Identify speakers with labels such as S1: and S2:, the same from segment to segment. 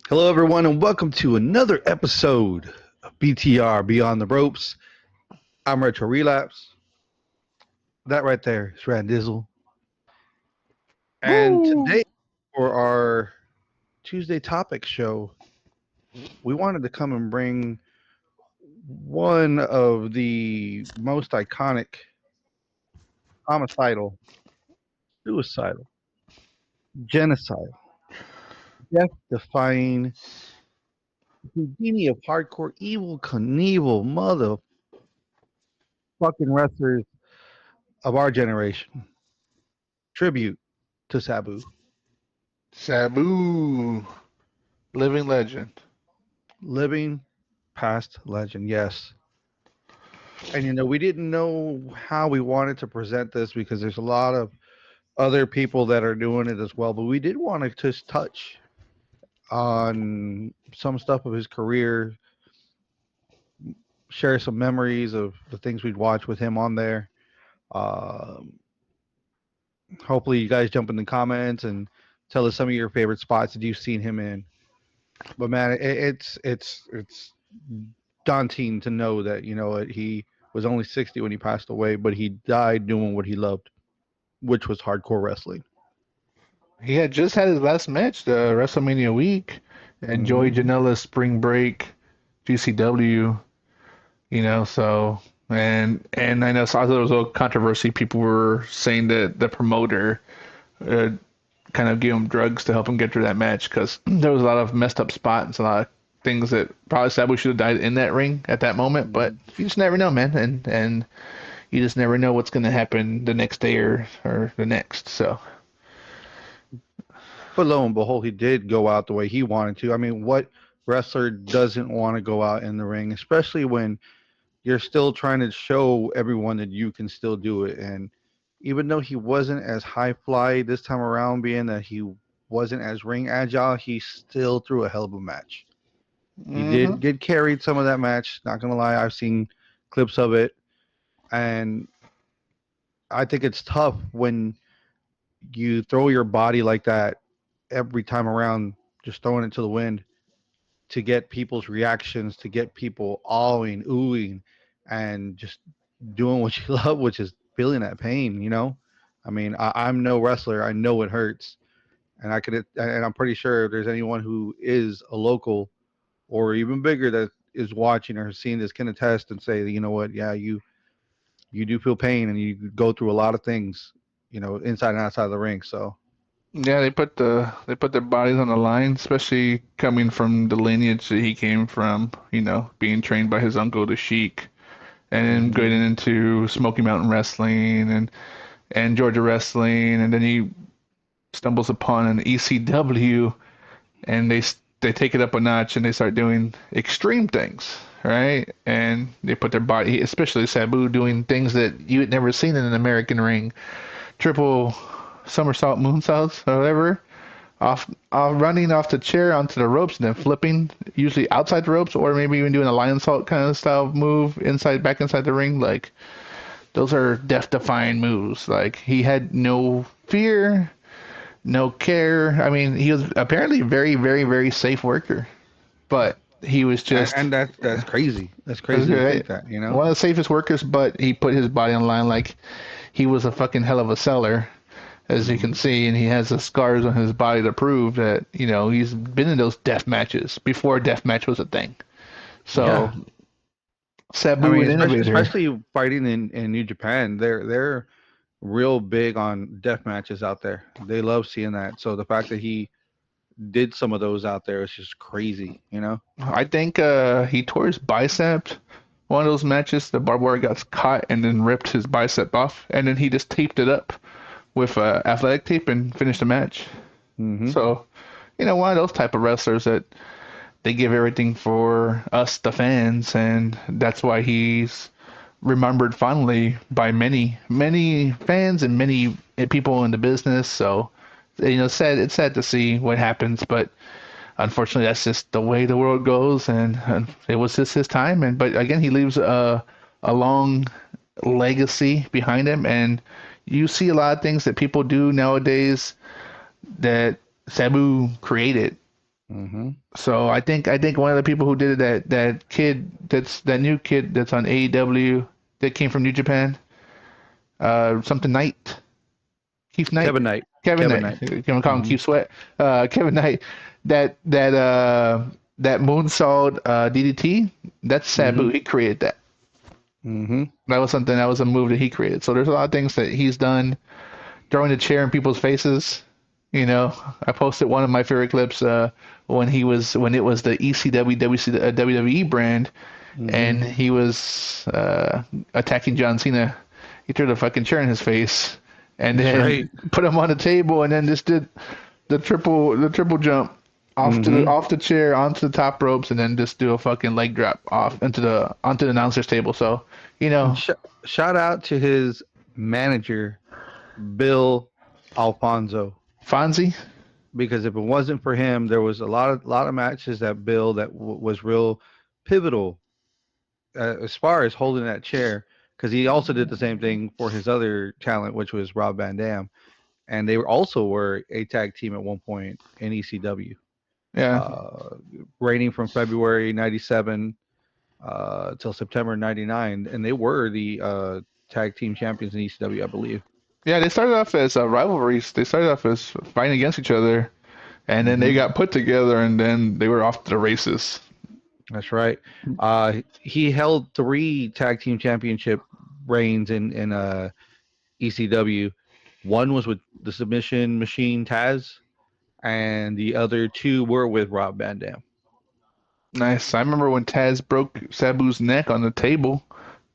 S1: Hello, everyone, and welcome to another episode of BTR Beyond the Ropes. I'm Retro Relapse. That right there is Randizzle. And
S2: Woo!
S1: today, for our Tuesday topic show, we wanted to come and bring one of the most iconic homicidal, suicidal, genocidal, death-defying Houdini of hardcore evil Knievel motherfucking wrestlers of our generation. Tribute to Sabu.
S2: Sabu, living legend.
S1: Living past legend, yes. And we didn't know how we wanted to present this because there's a lot of other people that are doing it as well. But we did want to just touch on some stuff of his career, share some memories of the things we'd watch with him on there. Um, Hopefully, you guys jump in the comments and tell us some of your favorite spots that you've seen him in. But man, it's daunting to know that he was only 60 when he passed away, but he died doing what he loved, which was hardcore wrestling.
S2: He had just had his last match, the WrestleMania week, at Joey
S1: Hmm.
S2: Janela's Spring Break, GCW. So and I know so there was a controversy. People were saying that the promoter uh, kind of gave him drugs to help him get through that match because there was a lot of messed up spots, a lot of things that probably Sabu should have died in that ring at that moment. But you just never know, man, and you just never know what's going to happen the next day or the next. So,
S1: But lo and behold, he did go out the way he wanted to. I mean, what wrestler doesn't want to go out in the ring, especially when you're still trying to show everyone that you can still do it? And even though he wasn't as high fly this time around, being that he wasn't as ring agile, he still threw a hell of a match. He did
S2: hmm
S1: get carried some of that match. Not gonna lie, I've seen clips of it, and I think it's tough when you throw your body like that every time around, just throwing it to the wind to get people's reactions, to get people awing, oohing, and just doing what you love, which is feeling that pain. I mean, I'm no wrestler. I know it hurts, and I'm pretty sure if there's anyone who is a local or even bigger that is watching or seeing this can attest and say, you know what, yeah, you do feel pain and you go through a lot of things, inside and outside of the ring. So
S2: yeah, they put their bodies on the line, especially coming from the lineage that he came from. Being trained by his uncle, the Sheik, and then
S1: mhm.
S2: getting into Smoky Mountain Wrestling and Georgia Wrestling, and then he stumbles upon an ECW, and they take it up a notch and they start doing extreme things, right? And they put their body, especially Sabu, doing things that you had never seen in an American ring, triple somersault moonsaults or whatever, running off the chair onto the ropes and then flipping, usually outside the ropes, or maybe even doing a lion salt kind of style move back inside the ring. Like those are death-defying moves. Like he had no fear, no care. I mean, he was apparently a very, very, very safe worker, but he was just
S1: And that's crazy. That's crazy to
S2: right,
S1: think that,
S2: one of the safest workers. But he put his body on the line like he was a fucking hell of a seller, as you can
S1: Hmm.
S2: see, and he has the scars on his body to prove that he's been in those death matches before death match was a thing. So
S1: Yeah. I
S2: Sabu,
S1: mean,
S2: an
S1: especially
S2: innovator.
S1: especially fighting in New Japan, they're real big on death matches out there. They love seeing that. So the fact that he did some of those out there is just crazy.
S2: I think he tore his bicep. One of those matches, the barbed wire got caught and then ripped his bicep off, and then he just taped it up with athletic tape and finished the match.
S1: Hmm.
S2: So, one of those type of wrestlers that they give everything for us, the fans, and that's why he's remembered fondly by many, many fans and many people in the business. So, it's sad to see what happens, but unfortunately, that's just the way the world goes, and it was just his time. And but again, he leaves a long legacy behind him, and you see a lot of things that people do nowadays that Sabu created.
S1: Mm-hmm.
S2: So I think one of the people who did it, that new kid that's on AEW that came from New Japan, something Knight, Keith Knight,
S1: Kevin Knight.
S2: Kevin
S1: Kevin
S2: Knight.
S1: Knight.
S2: Can we call him
S1: Mm-hmm.
S2: Keith Sweat? Kevin Knight. That moonsault DDT. That's
S1: Mm-hmm.
S2: Sabu. He created that.
S1: Mm-hmm.
S2: That was something. That was a move that he created. So there's a lot of things that he's done. Throwing the chair in people's faces. I posted one of my favorite clips when it was the ECW WWE brand,
S1: Mm-hmm.
S2: and he was attacking John Cena. He threw the fucking chair in his face, and
S1: That's right.
S2: then put him on the table, and then just did the triple jump
S1: Mm-hmm.
S2: off the chair onto the top ropes, and then just do a fucking leg drop off onto the announcer's table. So you
S1: And
S2: know,
S1: shout out to his manager, Bill Alfonso,
S2: Fonzie.
S1: because if it wasn't for him, there was a lot of matches that Bill that was real pivotal as far as holding that chair. Because he also did the same thing for his other talent, which was Rob Van Dam, and they also were a tag team at one point in ECW,
S2: Yeah,
S1: uh, reigning from February '97 till September '99, and they were the tag team champions in ECW, I believe.
S2: yeah. They started off as rivalries. They started off as fighting against each other, and then they
S1: Hmm.
S2: got put together, and then they were off to the races.
S1: That's right. He held three tag team championship reigns in ECW. One was with the Submission Machine Taz, and the other two were with Rob Van Dam.
S2: Nice. I remember when Taz broke Sabu's neck on the table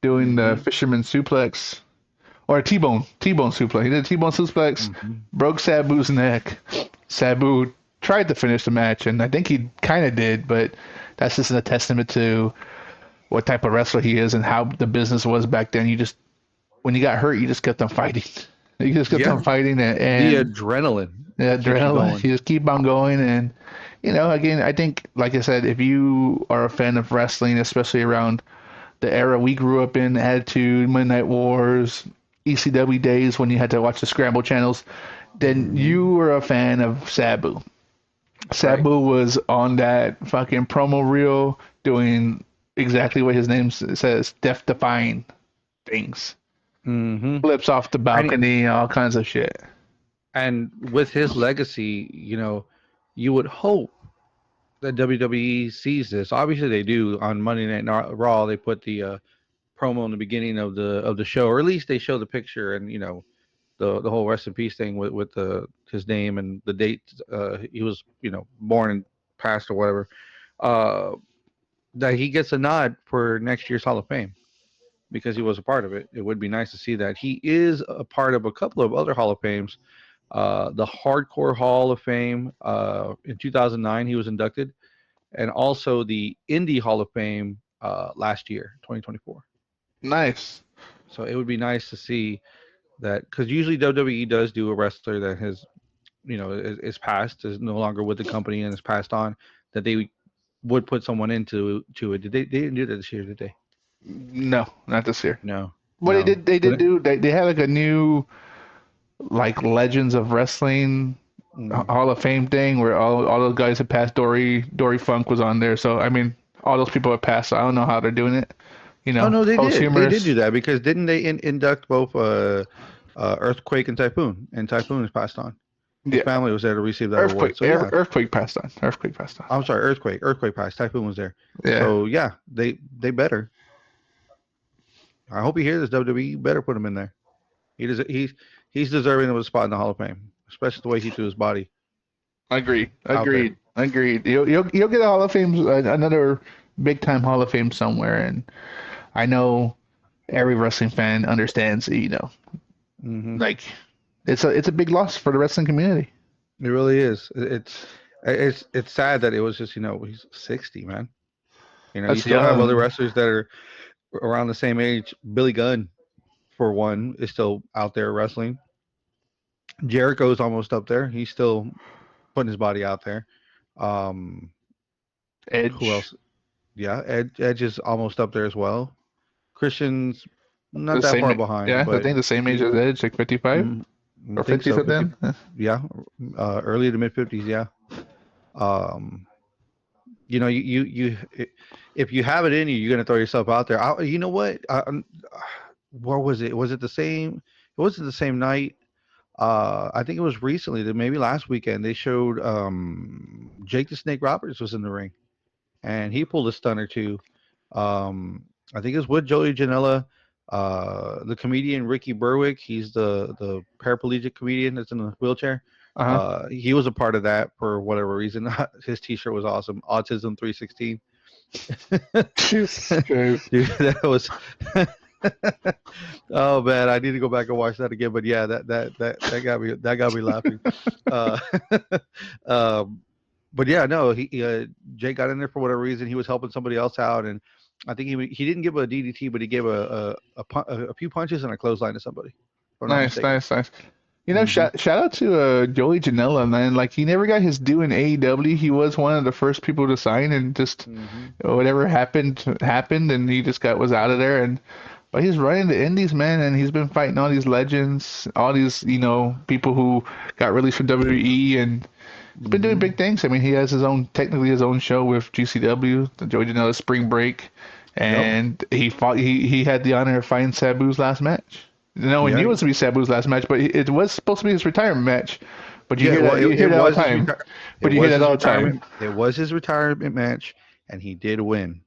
S2: doing the
S1: Hmm.
S2: fisherman suplex or a T-bone suplex. He did a T-bone suplex,
S1: Hmm.
S2: broke Sabu's neck. Sabu tried to finish the match, and I think he kind of did, but that's just a testament to what type of wrestler he is and how the business was back then. When you got hurt, you just kept on fighting. You just kept
S1: Yeah,
S2: on fighting,
S1: the
S2: and
S1: adrenaline
S2: the
S1: keeps you
S2: adrenaline.
S1: going.
S2: You just keep on going, and again, I think, like I said, if you are a fan of wrestling, especially around the era we grew up in, Attitude, Midnight Wars, ECW days when you had to watch the scramble channels, then
S1: Hmm.
S2: you were a fan of Sabu.
S1: That's right.
S2: Sabu was on that fucking promo reel doing exactly what his name says, death-defying things.
S1: Hmm.
S2: Flips off the
S1: And
S2: balcony, all kinds of shit.
S1: and with his legacy, you would hope that WWE sees this. Obviously, they do on Monday Night Raw. They put the promo in the beginning of the show, or at least they show the picture and the whole rest in peace thing with the his name and the date he was born and passed or whatever. Uh, that he gets a nod for next year's Hall of Fame because he was a part of it. It would be nice to see that he is a part of a couple of other Hall of Fames. The Hardcore Hall of Fame in 2009 he was inducted, and also the Indie Hall of Fame last year, 2024.
S2: Nice.
S1: So it would be nice to see that because usually WWE does do a wrestler that has is passed, is no longer with the company and is passed on, that they would put someone into it. They didn't do that this year, did they?
S2: No, not this year.
S1: No,
S2: Well,
S1: no.
S2: they
S1: But
S2: did do they had like a new like Legends of Wrestling
S1: mm.
S2: Hall of Fame thing where all those guys had passed. Dory Funk was on there, so I mean all those people have passed. So I don't know how they're doing it.
S1: Oh no, they did. They did
S2: Posthumous.
S1: do that because didn't they induct both Earthquake and Typhoon? And Typhoon is passed on. His
S2: Yeah,
S1: family was there to receive that award. So yeah,
S2: Earthquake passed on. Earthquake passed on.
S1: I'm sorry, Earthquake passed. Typhoon was there.
S2: Yeah,
S1: So yeah, they better. I hope you hear this, WWE. Better put him in there. He's deserving of a spot in the Hall of Fame, especially the way he threw his body out there.
S2: agreed. You'll get a Hall of Fame, another big time Hall of Fame somewhere, and I know every wrestling fan understands.
S1: Hmm.
S2: Like it's a big loss for the wrestling community.
S1: It really is. It's sad that it was just he's 60, man. You
S2: That's
S1: still have other
S2: young.
S1: wrestlers that are around the same age. Billy Gunn, for one, is still out there wrestling. Jericho's almost up there. He's still putting his body out there. Um, who
S2: Edge,
S1: else? Yeah, Edge is almost up there as well. Christian's not
S2: the
S1: that
S2: same.
S1: far behind,
S2: Yeah, I
S1: but
S2: think the same age
S1: he,
S2: as Edge, like 55
S1: mm, I
S2: or
S1: think
S2: 50
S1: so. 50,
S2: something.
S1: yeah, early to mid 50s, yeah. Um, if you have it in you, you're gonna throw yourself out there. You know what? Where was it? Was it the same? It wasn't the same night. I think it was recently, maybe last weekend. They showed Jake the Snake Roberts was in the ring, and he pulled a stunt or two. Um, I think it's with Joey Janela, the comedian Ricky Berwick. He's the paraplegic comedian that's in the wheelchair.
S2: Uh
S1: He was a part of that for whatever reason. His T-shirt was awesome. Autism 316.
S2: huh. Jesus Christ.
S1: Dude, that was. Oh man, I need to go back and watch that again. But yeah, that got me laughing. Uh, um, but yeah, no, Jake got in there for whatever reason. He was helping somebody else out, and I think he didn't give a DDT, but he gave a few punches and a clothesline to somebody. If I'm not
S2: Nice,
S1: mistaken.
S2: nice, nice. You know,
S1: Hmm.
S2: shout out to Joey Janela, man. Like he never got his due in AEW. He was one of the first people to sign, and just
S1: Hmm.
S2: whatever happened, and he just got was out of there. And but he's running the Indies, man, and he's been fighting all these legends, all these people who got released from WWE, and he's been doing
S1: Hmm.
S2: big things. I mean, he has his own technically his own show with GCW, the Joey Janela Spring Break,
S1: Yep.
S2: and he fought. He had the honor of fighting Sabu's last match. No, he
S1: Yeah.
S2: knew it was to be Sabu's last match, but it was supposed to be his retirement match. But you
S1: Yeah.
S2: hear
S1: Well,
S2: that you hear
S1: it
S2: that all the
S1: was his
S2: time.
S1: retire. It
S2: But you hear
S1: was
S2: that
S1: his
S2: all the time.
S1: retirement. It was his retirement match, and he did win.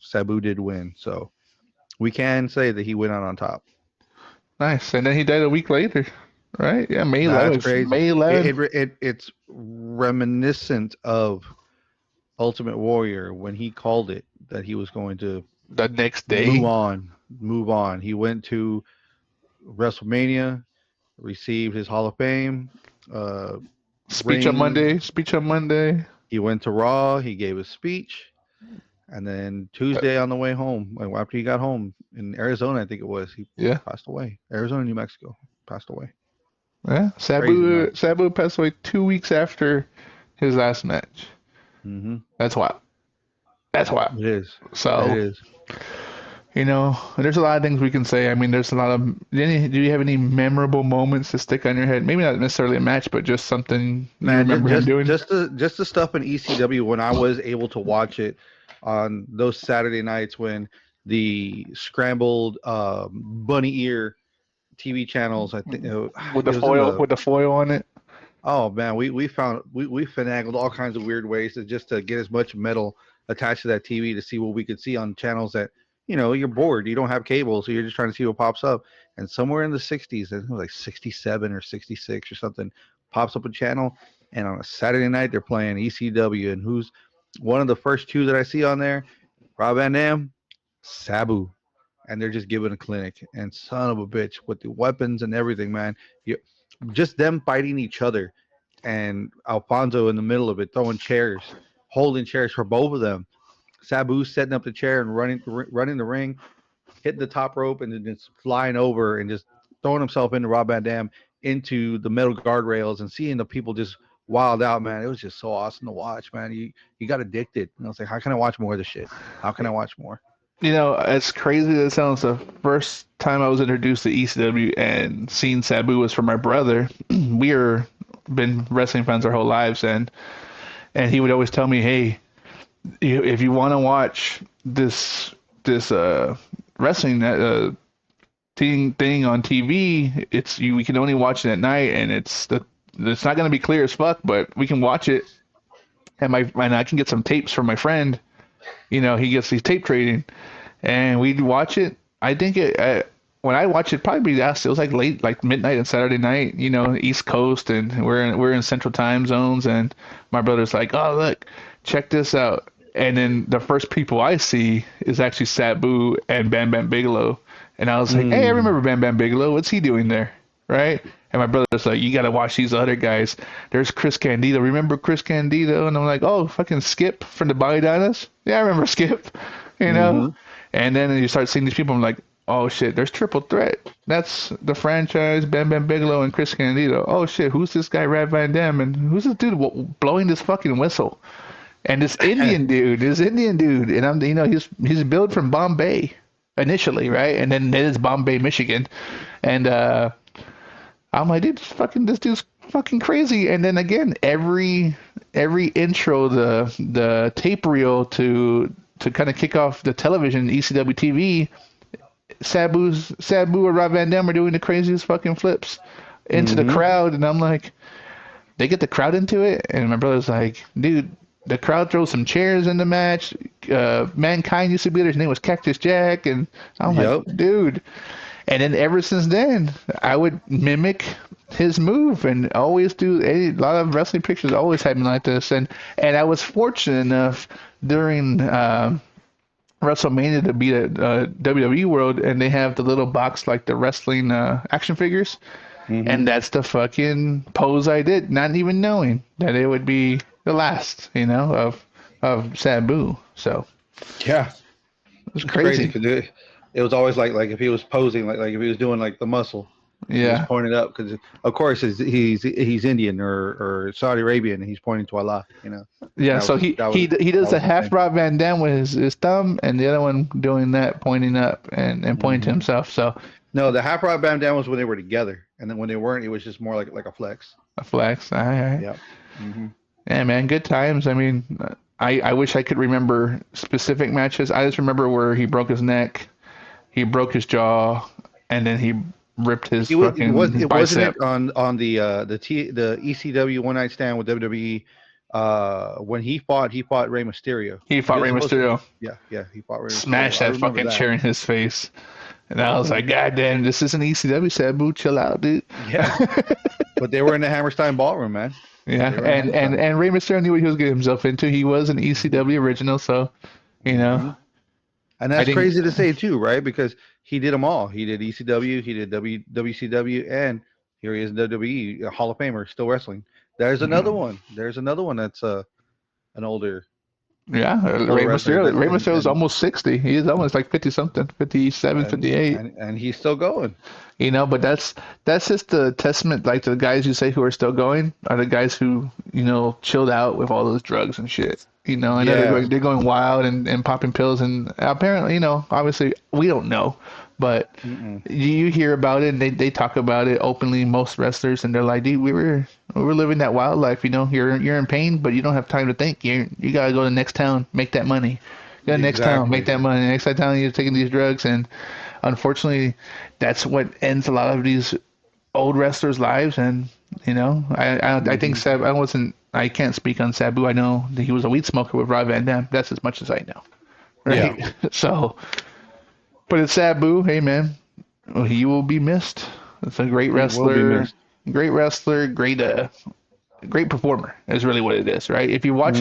S1: Sabu did win, so we can say that he went out on top.
S2: Nice. And then he died a week later, right? Yeah, May
S1: That's
S2: 11th.
S1: crazy.
S2: May 11th.
S1: It's reminiscent of Ultimate Warrior when he called it that he was going to
S2: The next
S1: move
S2: day.
S1: on, move on. He went to WrestleMania, received his Hall of Fame
S2: Speech on
S1: ring.
S2: Monday. Speech on Monday.
S1: He went to Raw. He gave a speech, and then
S2: Uh,
S1: Tuesday on the way home, like after he got home in Arizona, I think it was, he
S2: yeah.
S1: passed away. Arizona, New Mexico, passed away.
S2: Yeah.
S1: Crazy,
S2: Sabu
S1: man.
S2: Sabu passed away 2 weeks after his last match.
S1: Hmm.
S2: That's wild. That's wild.
S1: It is. It
S2: So,
S1: is.
S2: there's a lot of things we can say. I mean, there's a lot of. Do you have any memorable moments to stick on your head? Maybe not necessarily a match, but just something you
S1: Man,
S2: remember him doing.
S1: just the stuff in ECW when I was able to watch it on those Saturday nights when the scrambled bunny ear TV channels. I think
S2: With the
S1: it was in
S2: foil,
S1: the.
S2: with the foil on it.
S1: Oh man, we finagled all kinds of weird ways to just to get as much metal attached to that TV to see what we could see on channels that you're bored, you don't have cable, so you're just trying to see what pops up. And somewhere in the 60s, I think it was like 67 or 66 or something, pops up a channel, and on a Saturday night they're playing ECW, and who's one of the first two that I see on there? Rob Van Dam, Sabu, and they're just giving a clinic. And son of a bitch, with the weapons and everything, man. You, just them fighting each other, and Alfonso in the middle of it, throwing chairs, holding chairs for both of them. Sabu setting up the chair and running the ring, hitting the top rope, and then just flying over and just throwing himself into Rob Van Dam into the metal guardrails and seeing the people just wild out, man. It was just so awesome to watch, man. You got addicted. And I was like, how can I watch more of this shit? How can I watch more?
S2: As crazy as it sounds, the first time I was introduced to ECW and seeing Sabu was from my brother. We are been wrestling fans our whole lives, and he would always tell me, "Hey, if you want to watch this wrestling thing on TV, we can only watch it at night, and it's not going to be clear as fuck, but we can watch it, and I can get some tapes from my friend. He gets these tape trading, and we'd watch it. I think when I watched it, probably it was like late, like midnight on Saturday night, East Coast, and we're in Central Time zones, and my brother's like, "Oh, look, check this out." And then the first people I see is actually Sabu and Bam Bam Bigelow, and I was like, "Hey, I
S1: Mm.
S2: remember Bam Bam Bigelow. What's he doing there?" Right? And my brother's like, "You got to watch these other guys. There's Chris Candido. Remember Chris Candido?" And I'm like, "Oh, fucking Skip from the Body. Yeah, I remember Skip." You know?
S1: Mm-hmm.
S2: And then you start seeing these people. I'm like, "Oh shit, there's Triple Threat. That's the franchise. Bam Bam Bigelow and Chris Candido. Oh shit, who's this guy, Rad Van Dam? And who's this dude blowing this fucking whistle? And this Indian dude, and he's billed from Bombay initially, right? And then it is Bombay, Michigan, and I'm like, dude, this dude's fucking crazy. And then again, every intro, the tape reel to kind of kick off the television ECW TV, Sabu or Rob Van Dam are doing the craziest fucking flips into the
S1: Mm-hmm.
S2: crowd, and I'm like, they get the crowd into it, and my brother's like, dude, the crowd throws some chairs in the match. Mankind used to be there. His name was Cactus Jack, and I'm like,
S1: Yep.
S2: dude. And then ever since then, I would mimic his move and always do a lot of wrestling pictures. Always had me like this, and I was fortunate enough during WrestleMania to be at WWE World, and they have the little box like the wrestling action figures,
S1: Mm-hmm.
S2: and that's the fucking pose I did, not even knowing that it would be the last, of Sabu. So
S1: Yeah.
S2: it was
S1: It's crazy
S2: crazy.
S1: because it was always like if he was posing, like if he was doing like the muscle, he was
S2: Yeah.
S1: pointing up because of course he's Indian or Saudi Arabian and he's pointing to Allah, and
S2: Yeah,
S1: that
S2: so
S1: was
S2: he
S1: that was
S2: he he does
S1: that
S2: the
S1: was his
S2: half
S1: thing.
S2: Rob Van Dam with his thumb, and the other one doing that, pointing up and pointing to
S1: Hmm.
S2: himself. So
S1: No, the half rod bam down was when they were together, and then when they weren't, it was just more like a flex.
S2: a flex. All right.
S1: Yeah. Hmm.
S2: Yeah, man, good times. I mean, I wish I could remember specific matches. I just remember where he broke his neck, he broke his jaw, and then he ripped his fucking
S1: It wasn't
S2: bicep.
S1: it on the ECW one night stand with WWE when he fought Rey Mysterio.
S2: He
S1: He
S2: fought
S1: was
S2: Rey
S1: supposed to.
S2: Mysterio,
S1: Yeah, yeah, he fought Rey
S2: smashed
S1: Mysterio. I
S2: that
S1: remember
S2: fucking
S1: that.
S2: chair in his face. And I was like, God damn, this isn't ECW, Sabu. Chill out, dude.
S1: Yeah, but they were in the Hammerstein Ballroom, man.
S2: Yeah,
S1: They were in
S2: and and
S1: Hammerstein.
S2: and Rey Mysterio knew what he was getting himself into. He was an ECW original, so you know,
S1: Hmm. And
S2: I
S1: that's
S2: think,
S1: crazy to say too, right? Because he did them all. He did ECW, he did WCW, and here he is in WWE, a Hall of Famer, still wrestling. There's another
S2: mm,
S1: one. There's another one that's an
S2: yeah,
S1: older wrestler that
S2: Rey Mysterio is
S1: and
S2: almost 60. He is almost like 50 something, 57,
S1: and
S2: 58.
S1: and he's still going.
S2: But that's just the testament, like the guys you say who are still going are the guys who chilled out with all those drugs and shit. I know
S1: Yeah.
S2: they're going wild and popping pills, and apparently, obviously we don't know, but
S1: Mm-mm.
S2: you hear about it and they talk about it openly. Most wrestlers, and they're like, dude, we were living that wild life. You're in pain, but you don't have time to think. You gotta go to the next town, make that money. Go to the next town, make
S1: Exactly.
S2: that money. Next town you're taking these drugs, and unfortunately, that's what ends a lot of these old wrestlers' lives. And I think
S1: Hmm.
S2: I can't speak on Sabu. I know that he was a weed smoker with Rob Van Dam. That's as much as I know,
S1: Yeah.
S2: right? So, but it's Sabu. Hey man, he will be missed. It's a
S1: He will be missed.
S2: great wrestler, great performer is really what it is, right? If
S1: Hmm.
S2: you watch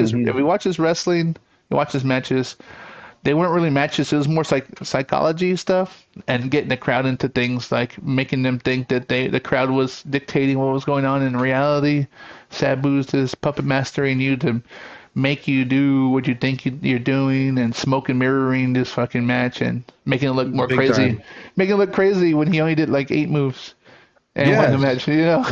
S2: his wrestling, you watch his matches, they weren't really matches. It was more psychology stuff and getting the crowd into things, like making them think that the crowd was dictating what was going on in reality. Sabu's this puppet mastering you to make you do what you think you're doing, and smoke and mirroring this fucking match and making it look more
S1: Big
S2: crazy,
S1: time.
S2: making it look crazy when he only did like 8 moves and won the
S1: Yes.
S2: match.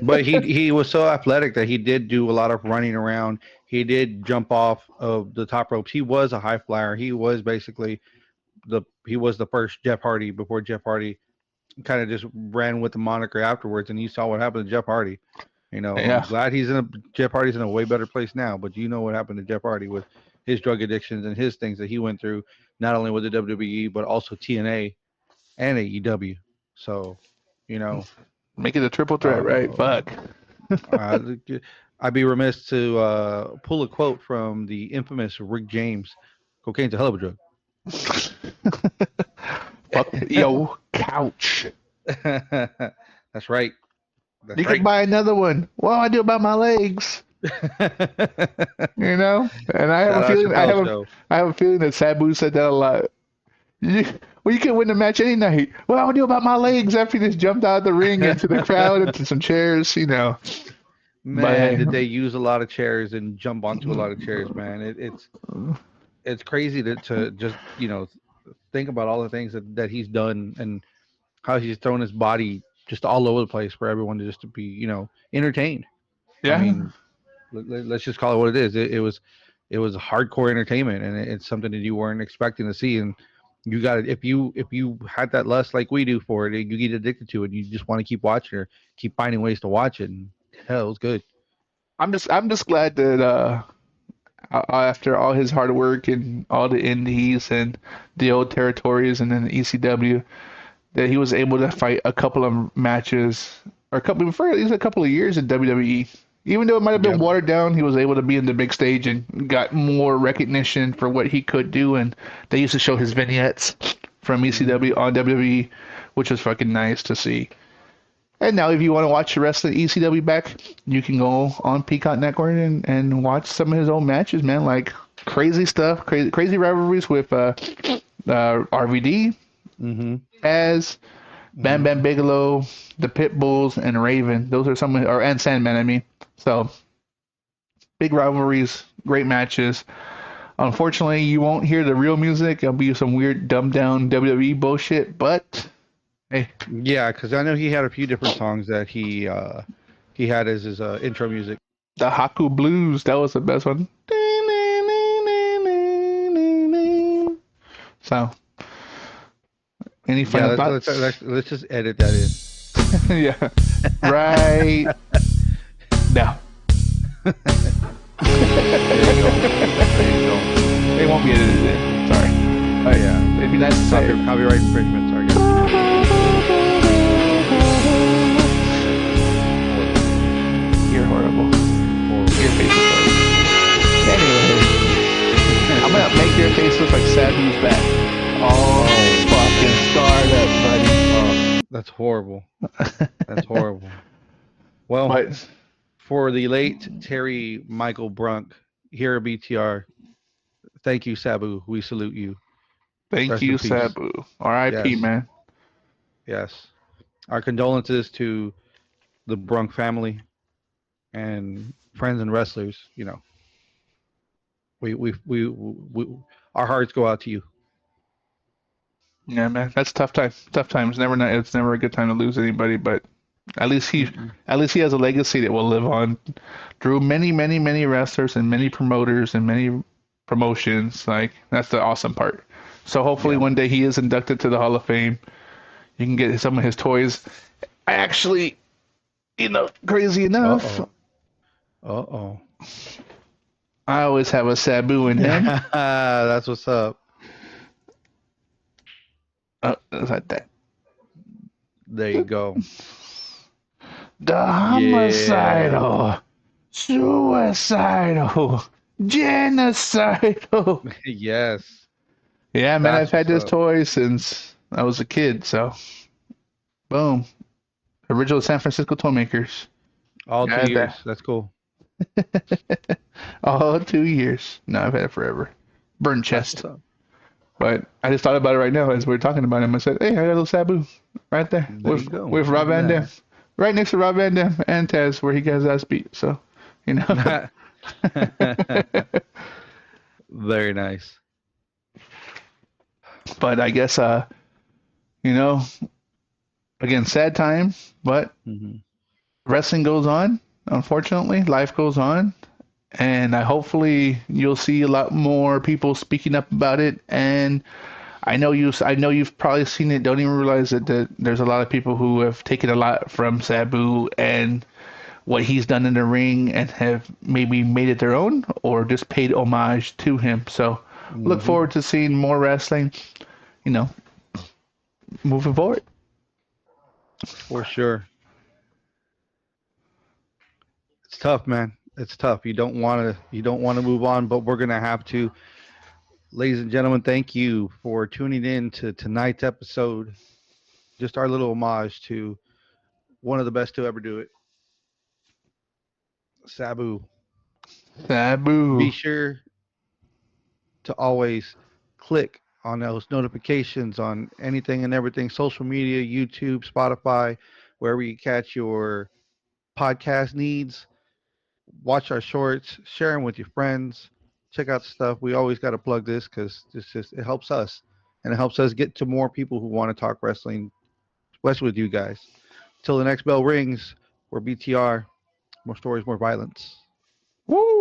S1: But he was so athletic that he did do a lot of running around. He did jump off of the top ropes. He was a high flyer. He was basically he was the first Jeff Hardy before Jeff Hardy kind of just ran with the moniker afterwards. And you saw what happened to Jeff Hardy. I'm
S2: Yeah,
S1: glad Jeff Hardy's in a way better place now. But you know what happened to Jeff Hardy with his drug addictions and his things that he went through, not only with the WWE but also TNA and AEW. So, you know,
S2: make it a triple threat, right?
S1: uh,
S2: Fuck.
S1: uh, I'd be remiss to pull a quote from the infamous Rick James. Cocaine's a hell of a drug.
S2: Fuck yo couch.
S1: That's right.
S2: You
S1: That's
S2: can
S1: right.
S2: buy another one. What do I do about my legs? And I have a
S1: Shout out
S2: feeling
S1: Chappelle Show.
S2: I have a feeling that Sabu said that a lot. You, well, you can win the match any night. What do I do about my legs after he just jumped out of the ring into the crowd into some chairs. But
S1: Man,
S2: hey,
S1: did they use a lot of chairs and jump onto a lot of chairs, man. It's crazy to just, think about all the things that he's done and how he's thrown his body just all over the place for everyone to just to be, entertained. I
S2: yeah,
S1: mean, let's just call it what it is. It was hardcore entertainment, and it's something that you weren't expecting to see. And you got it. If you had that lust like we do for it, you get addicted to it. You just want to keep watching or keep finding ways to watch it. And hell, it was good.
S2: I'm just glad that after all his hard work and all the indies and the old territories and then the ECW, that he was able to fight a couple of matches or a couple for at least a couple of years in WWE. Even though it might have been
S1: Yep.
S2: watered down, he was able to be in the big stage and got more recognition for what he could do. And they used to show his vignettes from ECW
S1: Hmm.
S2: on WWE, which was fucking nice to see. And now, if you want to watch the rest of the ECW back, you can go on Peacock Network and watch some of his old matches, man. Like crazy stuff, crazy rivalries with RVD,
S1: Hmm.
S2: as Bam
S1: Hmm.
S2: Bam Bigelow, the Pit Bulls, and Raven. Those are some, or and Sandman, I mean. So big rivalries, great matches. Unfortunately, you won't hear the real music. It'll be some weird dumbed down WWE bullshit. But hey,
S1: Yeah, because I know he had a few different songs that he had as his intro music.
S2: the Haku Blues, that was the best one. So, any
S1: Yeah,
S2: final thoughts?
S1: let's just edit that in.
S2: Yeah, right now.
S1: There you go. There you go.
S2: They won't be edited in. Sorry.
S1: Yeah.
S2: It'd be nice to say it.
S1: Copyright infringement. Sorry, guys.
S2: You're horrible.
S1: Horrible.
S2: Your face is horrible. Anyway, I'm gonna make your face look like Sabu's back. All fucking scarred
S1: That's horrible.
S2: up,
S1: That's
S2: buddy.
S1: horrible. Well,
S2: But
S1: for the late Terry Michael Brunk here at BTR, thank you, Sabu. We salute you.
S2: thank
S1: Rest in
S2: you,
S1: peace.
S2: Sabu. R.I.P.
S1: Yes.
S2: Man.
S1: Yes. Our condolences to the Brunk family and friends and wrestlers. We our hearts go out to you.
S2: Yeah, man. That's a tough time. Tough time. It's never a good time to lose anybody, but at least he
S1: Mm-mm.
S2: at least he has a legacy that will live on through many, many, many wrestlers and many promoters and many promotions. Like that's the awesome part. So hopefully
S1: Yeah.
S2: one day he is inducted to the Hall of Fame. You can get some of his toys. I actually, crazy
S1: Uh
S2: enough,
S1: oh. Uh oh.
S2: I always have a Sabu in him.
S1: That's what's up.
S2: Is that that?
S1: There you go.
S2: The
S1: Yeah.
S2: homicidal, suicidal, genocidal.
S1: Yes.
S2: Yeah, man, I've
S1: That's
S2: had
S1: what's
S2: this
S1: up.
S2: toy since I was a kid. So, boom. Original San Francisco toy makers.
S1: All two
S2: Got
S1: years. That's cool.
S2: that. All 2 years. No, I've had it forever. Burn
S1: That's what's
S2: chest.
S1: up.
S2: But I just thought about it right now as we were talking about him. I said, hey, I got a little Sabu right there
S1: There
S2: with
S1: you go.
S2: with Rob
S1: Look
S2: Van Dam.
S1: at
S2: Right next to Rob Van Dam and Taz where he gets his ass beat. So, you know.
S1: that. Very nice.
S2: But I guess you know, again, sad time, but
S1: Hmm.
S2: wrestling goes on. Unfortunately, life goes on, and hopefully you'll see a lot more people speaking up about it. And I know you've probably seen it. Don't even realize that there's a lot of people who have taken a lot from Sabu and what he's done in the ring and have maybe made it their own or just paid homage to him. So look
S1: Hmm.
S2: forward to seeing more wrestling. You know, moving forward.
S1: For sure. It's tough, man. It's tough. You don't want to move on, but we're gonna have to. Ladies and gentlemen, thank you for tuning in to tonight's episode. Just our little homage to one of the best to ever do it, Sabu. Be
S2: Sabu.
S1: sure to always click on those notifications on anything and everything social media, YouTube, Spotify, wherever you catch your podcast needs. Watch our shorts, share them with your friends, check out the stuff. We always got to plug this because it helps us and it helps us get to more people who want to talk wrestling, especially with you guys. Till the next bell rings, we're BTR. More stories, more violence.
S2: Woo!